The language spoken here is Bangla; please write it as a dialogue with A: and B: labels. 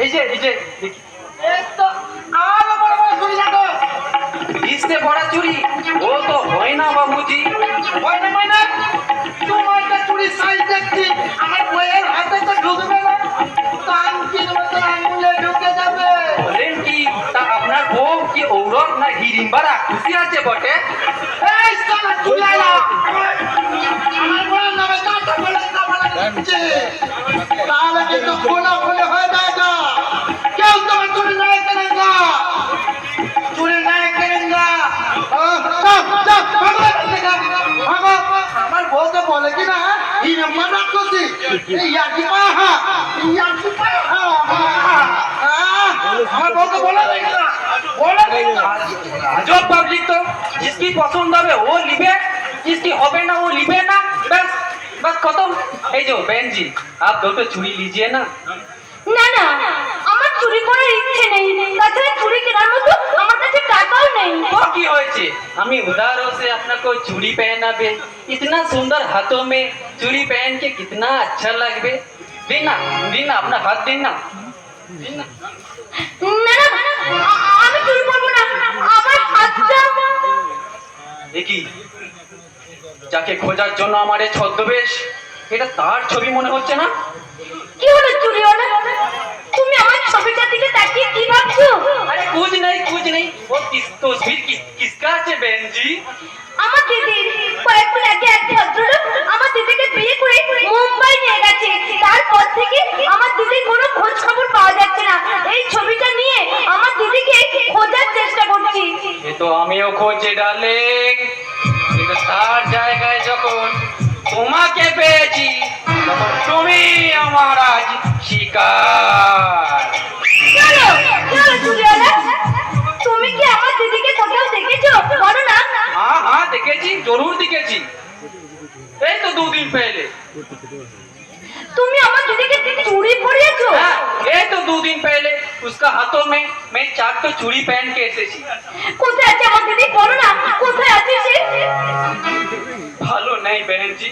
A: এই যে দেখি
B: এই তো আরো বড় বড় চুরি দেখো।
A: इससे बड़ा चूड़ी वो तो হয় না বাবুজি।
B: হয় না মানে তোমার তো চুরি সাইজ দেখছি আমার বইয়ের হাতে তো ঢুকবে না, কানকির মতো আঙুলে ঢুকে যাবে।
A: বলেন কি তা আপনার বউ কি ঔরত না হিড়িম্বার খুশি আছে বটে?
B: এই সালা চুলালা আমার বউয়ের নামে কাটা বলে দিচ্ছে, তাহলে কিন্তু কোনা কোনে হয়ে যায়গা। কেউ তোমার চুরি নাই করেগা, চুরি নাই করেগা। আমার বউ তো বলে কি না এই নাম্বার রাখছি ইয়াকি পাহা ইয়াকি পাহা। আমার বউ তো বলে দেখি না, বলে দেখি না।
A: আজব পাবলিক তো, जिसकी पसंद হবে ও লিবে, जिसकी হবে না ও লিবে না, बस बस खत्म। এই যে बहन जी आप दो तो चूड़ी लीजिए ना।
C: না না, আমার চুরি করার ইচ্ছে নেই, তাছাড়া চুরি কেনার মতো আমার কাছে টাকাও নেই।
A: तो কি হয়েছে আমি उधारों से আপনাকে चूड़ी पहनाবে, इतना सुंदर हाथों में चूड़ी पहन के कितना अच्छा लगবে। দিন না দিন না আপনার হাত দিন না দিন না।
C: না না, আমি চুরি করবো না, আমার হাতটা।
A: দেখি যাকে খোঁজার জন্য আমার এই ছদ্মবেশ, এটা তার ছবি মনে হচ্ছে না?
C: কি হলো চুরি হলো? তুমি আমার ছবিটার দিকে তাকিয়ে কি ভাবছো?
A: अरे कुछ नहीं वो तस्वीर किसका আছে बहन जी?
C: আমার দিদি কয়েকদিন আগে এক ভদ্রলোক আমার দিদিকে বিয়ে করে মুম্বাই নিয়ে গেছে, তারপর থেকে আমার দিদির কোনো খোঁজ খবর পাওয়া যাচ্ছে না। এই ছবিটা নিয়ে আমার দিদিকে খোঁজার চেষ্টা করছি।
A: এ তো আমিও খোঁজে ডার্লিং, কিন্তু তার জায়গায় যখন তোমাকে পেয়েছি তখন তুমি আমার আজ শিকার।
C: চলো চলো চুরিওয়ালা, তুমি কি আমার দিদিকে কোথাও দেখেছো? বলো না।
A: हाँ देखेছি, जरूर देखेছি। এই তো 2 दिन पहले।
C: তুমি আমার দিদিকে চুরি পরিয়েছো?
A: हाँ, এই তো 2 दिन पहले उसका हाथों में मैं 4 तो चूड़ी पहन के এসেছি।
C: কোথায় আছে আমার দিদি? বলো না, কোথায় আছে সে?
A: ভালো নেই बहन जी।